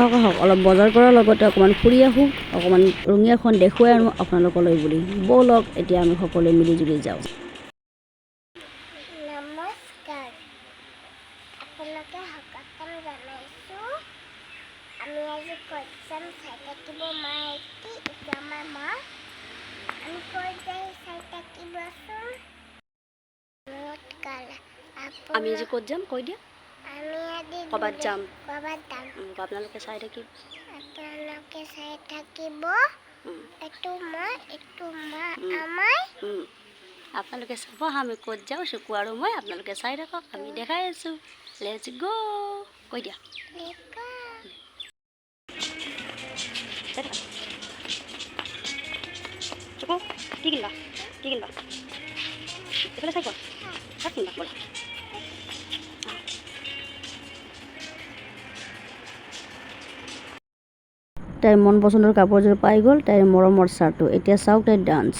আহক আহক অলপ বজাৰ কৰাৰ লগতে অকণমান ফুৰি আহোঁ, অকণমান ৰঙিয়াখন দেখুৱাই আনো আপোনালোকলৈ বুলি। ব'লক এতিয়া আমি সকলোৱে মিলি জুলি যাওঁ। নমস্কাৰ, আপোনালোকে সকলোকে জনাইছোঁ আমি আজি ক'ত যাম চাই থাকিব। মা এইটো আমাৰ মা, আমি ক'ত যাই চাই থাকিবচোন। আমি আজি ক'ত যাম কৈ দিয়া। আমি আজি ক'ৰবাত যাম। আপোনালোকে চাই থাকিব। এইটো মা আমাৰ। আপোনালোকে চাব আমি ক'ত যাওঁ, চকু আৰু মই। আপোনালোকে চাই থাকক, আমি দেখাই আছোঁ। লেটছ গো কৈ দিয়া। চকু কি কিনিবা এইফালে চাই কোৱা কাক কিনিবা ব'লা। তাইৰ মন পচন্দৰ কাপোৰযোৰ পাই গ'ল, তাইৰ মৰমৰ চাৰ্টটো। এতিয়া চাওক তাইৰ ডান্স।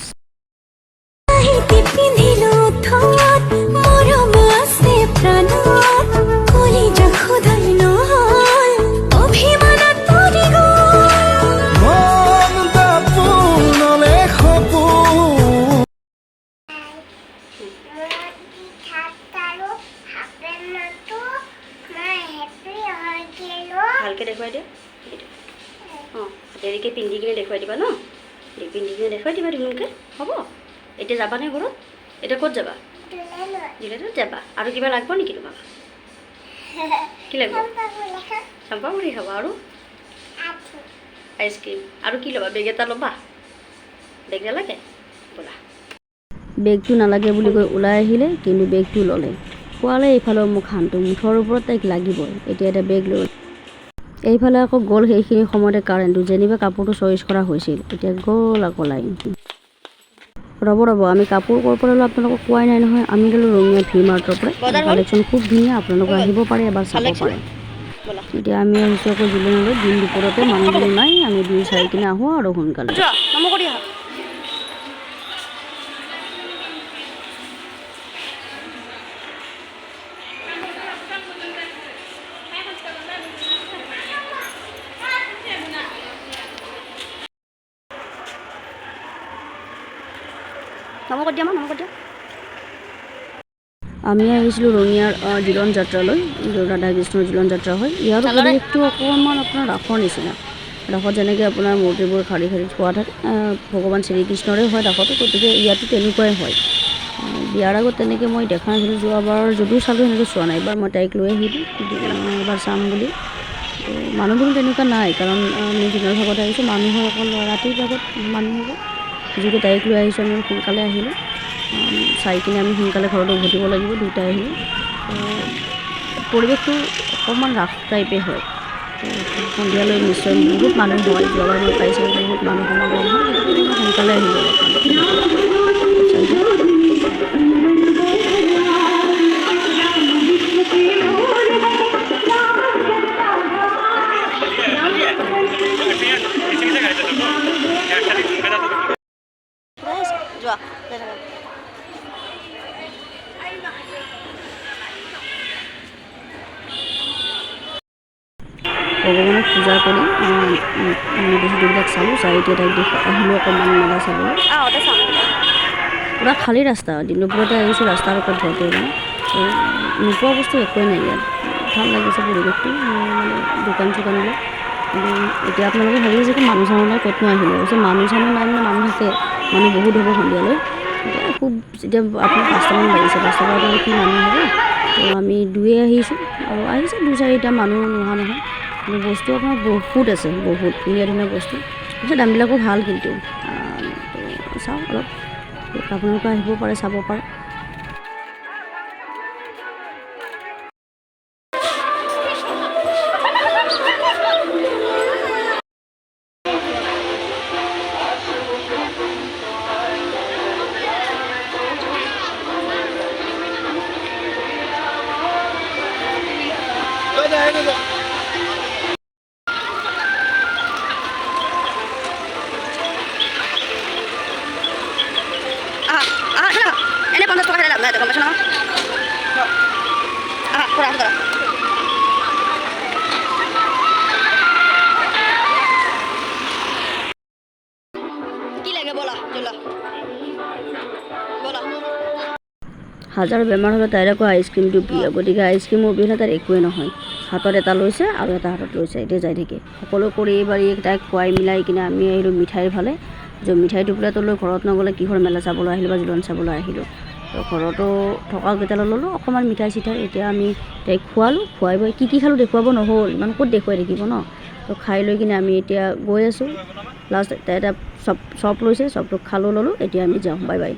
ভালকৈ দেখুৱাই দিয়া। অঁ দেৰিকৈ পিন্ধি কিনে দেখুৱাই দিবা ন। পিন্ধি কিনে দেখুৱাই দিবা ধুনীয়াকৈ, হ'ব। এতিয়া যাবানে ঘৰত? এতিয়া ক'ত যাবা? জিলাটোত যাবা। আৰু কিবা লাগিব নেকি তোমাক? কি লাগিব? চম্পাপুৰি খাবা আৰু আইচক্ৰীম আৰু কি ল'বা? বেগ এটা ল'বা? বেগ নালাগে? ব'লা। বেগটো নালাগে বুলি কৈ ওলাই আহিলে, কিন্তু বেগটো ল'লে। খোৱালে এইফালেও মোক শান্ত, মুঠৰ ওপৰত তাইক লাগিবই। এতিয়া এটা বেগ লৈ এইফালে আকৌ গ'ল সেইখিনি সময়তে কাৰেণ্টটো, যেনিবা কাপোৰটো চইচ কৰা হৈছিল। এতিয়া গ'ল আকৌ লাইন। ৰ'ব আমি কাপোৰ ক'ৰ পৰা ল'লোঁ আপোনালোকক কোৱাই নাই নহয়। আমি ল'লোঁ ৰঙিয়া ভি মাৰ্টৰ পৰা। কালেকশ্যন খুব ধুনীয়া, আপোনালোকে আহিব পাৰে, এবাৰ চাব পাৰে। এতিয়া আমি আহিছোঁ আকৌ জুলনালৈ। দিন দুপৰতে মানুহ নাই, আমি দুই চাই কিনে আহোঁ আৰু সোনকালে। আমি আহিছিলোঁ ৰঙিয়াৰ জিলন যাত্ৰালৈ, ৰাধা কৃষ্ণৰ জিলন যাত্ৰা হয়। ইয়াৰ পৰিৱেশটো অকণমান আপোনাৰ ৰাসৰ নিচিনা। ৰাসত যেনেকৈ আপোনাৰ মূৰ্তিবোৰ শাৰী থোৱা থাকে, ভগৱান শ্ৰীকৃষ্ণৰে হয় ৰাসতো, গতিকে ইয়াতো তেনেকুৱাই হয়। বিয়াৰ আগত তেনেকৈ মই দেখা নাছিলোঁ, যোৱাবাৰ যদিও চালোঁ সেনেকৈ চোৱা নাই। এইবাৰ মই তাইক লৈ আহিলোঁ, এবাৰ চাম বুলি। মানুহবোৰ তেনেকুৱা নাই, কাৰণ আমি দিনৰ ভাগত আহিছোঁ। মানুহৰ অকল ৰাতিৰ ভাগত মানুহ হ'ব, যিহেতু তাইক লৈ আহিছোঁ। আমি সোনকালে আহিলোঁ, চাই কিনে আমি সোনকালে ঘৰত উভতিব লাগিব। দুটাই আহিলোঁ। পৰিৱেশটো অকণমান ৰাস টাইপে হয়। সন্ধিয়ালৈ নিশ্চয় বহুত মানুহ হয়, যোৱাবাৰ মই পাইছিলোঁ বহুত মানুহ সমাগম হয়, গতিকে মই সোনকালে আহিলোঁ অলপমান। ভগৱানক পূজা কৰি বস্তুবিলাক চালোঁ, চাই এতিয়া তাইক আহিলোঁ অকণমান মেলা চাবলৈ। পূৰা খালী ৰাস্তা, দিন দুপৰতে আহিছোঁ, ৰাস্তাৰ ওপৰত ঘৰতে মানে নোপোৱা বস্তু একোৱেই নাই ইয়াত। ভাল লাগিছে পৰিৱেশটো, মানে দোকান চোকানবিলাক। কিন্তু এতিয়া আপোনালোকে ভাবি আছে কি মানুহ চানুহ নাই, ক'তনো আহিলে? অৱশ্যে মানুহ চানুহ নাই, মানে মানুহ আছে, মানুহ বহুত হ'ব সন্ধিয়ালৈ। এতিয়া এতিয়া আপোনাৰ 5টামান বাজিছে, 5টাৰ পৰা আৰু কি মানুহ হ'ব। তো আমি দুয়ে আহিছোঁ, আৰু আহিছে দুই চাৰিটা মানুহ নোহোৱা নহয়। কিন্তু বস্তু আপোনাৰ বহুত আছে, বহুত ধুনীয়া ধুনীয়া বস্তু। অৱশ্যে দামবিলাকো ভাল, কিন্তু তো চাওঁ অলপ, আপোনালোকে আহিব পাৰে, চাব পাৰে। হাজাৰ বেমাৰ হ'লে তাইৰ আকৌ আইচক্ৰীমটো প্ৰিয়, গতিকে আইচক্ৰীম অবিহনে তাইৰ একোৱে নহয়। হাতত এটা লৈছে আৰু এটা হাতত লৈছে, এতিয়া যাই থাকে। সকলো কৰি এইবাৰ তাইক খুৱাই মিলাই কিনে আমি আহিলোঁ মিঠাইৰ ফালে। যে মিঠাই টোপোলাটো লৈ ঘৰত নগ'লে কিহৰ মেলা চাবলৈ আহিলোঁ বা জোৰোণ চাবলৈ আহিলোঁ। তো ঘৰতো থকা কেইটালৈ ল'লোঁ অকণমান মিঠাই চিঠাই। এতিয়া আমি তাইক খোৱালোঁ, খুৱাই বৈ কি খালোঁ দেখুৱাব নহ'ল, ইমান ক'ত দেখুৱাই থাকিব ন। তো খাই লৈ কিনে আমি এতিয়া গৈ আছোঁ। লাষ্ট তাই এটা চপ লৈছে, চপটো খালোঁ ল'লোঁ। এতিয়া আমি যাওঁ, বাই বাই।